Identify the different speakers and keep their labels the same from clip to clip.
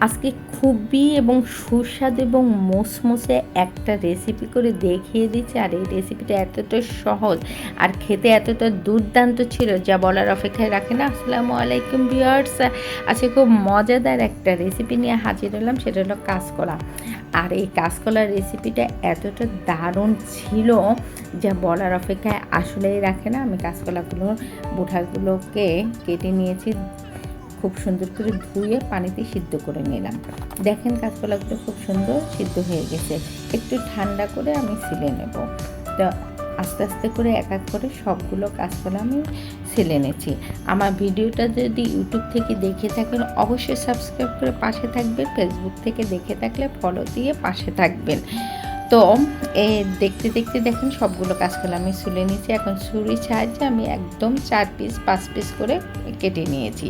Speaker 1: আজকে খুবই এবং সুস্বাদু এবং মুসমুসে একটা রেসিপি করে দেখিয়ে দিচ্ছি। আর এই রেসিপিটা এতটা সহজ আর খেতে এতটা দুর্দান্ত ছিল যা বলার অপেক্ষায় রাখে না। আসসালামু আলাইকুম ভিউয়ার্স, আজকে খুব মজাদার একটা রেসিপি নিয়ে হাজির হলাম, সেটা হলো কাঁচকলা। আর এই কাঁচকলার রেসিপিটা এতটা দারুণ ছিল যা বলার অপেক্ষায় আসলেই রাখে না। আমি বোঠাগুলোকে কেটে নিয়েছি, খুব সুন্দর করে ধুয়ে পানিতে সিদ্ধ করে নিলাম। দেখেন কাঁচকলাগুলো খুব সুন্দর সিদ্ধ হয়ে গেছে। একটু ঠান্ডা করে আমি ছিলে নেব। তো আস্তে আস্তে করে এক এক করে সবগুলো কাঁচকলা আমি ছিলে নিয়েছি। আমার ভিডিওটা যদি ইউটিউব থেকে দেখে থাকেন অবশ্যই সাবস্ক্রাইব করে পাশে থাকবেন, ফেসবুক থেকে দেখে থাকলে ফলো দিয়ে পাশে থাকবেন। তো দেখতে দেখতে দেখেন সবগুলো কাঁচকলা আমি ছুলে নিয়েছি। এখন ছুরির সাহায্যে আমি একদম 4 পিস 5 পিস করে কেটে নিয়েছি।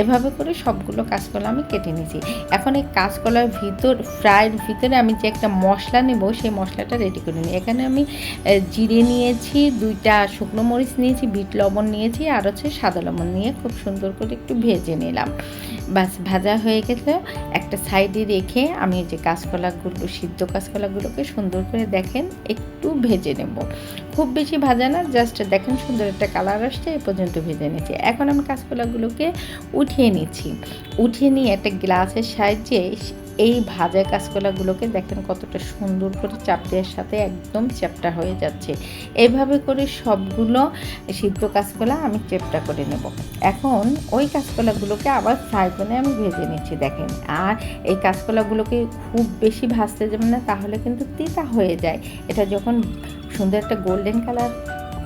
Speaker 1: এভাবে করে সবগুলো কাঁচকলা আমি কেটে নিয়েছি। এখন এই কাঁচকলার ফ্রাইয়ের ভিতরে আমি যে একটা মশলা নেব সেই মশলাটা রেডি করে নিই। এখানে আমি জিরে নিয়েছি, 2টা শুকনো মরিচ নিয়েছি, বিট লবণ নিয়েছি, আর হচ্ছে সাদা লবণ নিয়ে খুব সুন্দর করে একটু ভেজে নিলাম। বাস ভাজা হয়ে গেছে। একটা সাইডে রেখে আমি যে সিদ্ধ কাঁচকলাগুলোকে সুন্দর করে দেখেন একটু ভেজে নেব। খুব বেশি ভাজা না, জাস্ট দেখেন সুন্দর একটা কালার আসছে, এ পর্যন্ত ভেজে নিয়েছি। এখন আমি কাঁচকলাগুলোকে উঠিয়ে নিচ্ছি। উঠিয়ে নিয়ে একটা গ্লাসের সাহায্যে এই ভাজা কাঁচকলাগুলোকে দেখেন কতটা সুন্দর করে চাপ দেওয়ার সাথে একদম চ্যাপ্টা হয়ে যাচ্ছে। এইভাবে করে সবগুলো সিদ্ধ কাঁচকলা আমি চ্যাপ্টা করে নেব। এখন ওই কাঁচকলাগুলোকে আবার ফ্রাই প্যানে আমি ভেজে নিচ্ছি দেখেন। আর এই কাঁচকলাগুলোকে খুব বেশি ভাজতে যাবেন না, তাহলে কিন্তু তিতা হয়ে যায়। এটা যখন সুন্দর একটা গোল্ডেন কালার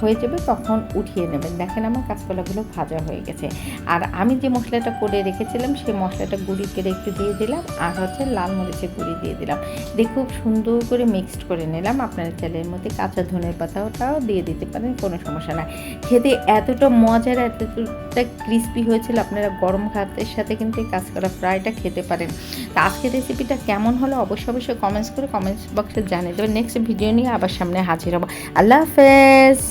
Speaker 1: হয়ে যাবে তখন উঠিয়ে নেবেন। দেখেন আমার কাঁচকলাগুলো ভাজা হয়ে গেছে। আর আমি যে মশলাটা করে রেখেছিলাম সেই মশলাটা গুঁড়ি করে একটু দিয়ে দিলাম, আর হচ্ছে লাল মরিচের গুঁড়ি দিয়ে দিলাম। দিয়ে খুব সুন্দর করে মিক্সড করে নিলাম। আপনারা চালের মধ্যে কাঁচা ধনের পাতাটাও দিয়ে দিতে পারেন, কোনো সমস্যা নাই। খেতে এতটা মজার, এতটা ক্রিস্পি হয়েছিল, আপনারা গরম ভাতের সাথে কিন্তু এই কাঁচকলা ফ্রাইটা খেতে পারেন। তো আজকের রেসিপিটা কেমন হলো অবশ্যই কমেন্টস বক্সে জানিয়ে দেবেন। নেক্সট ভিডিও নিয়ে আবার সামনে হাজির হব। আল্লাহ হাফেজ।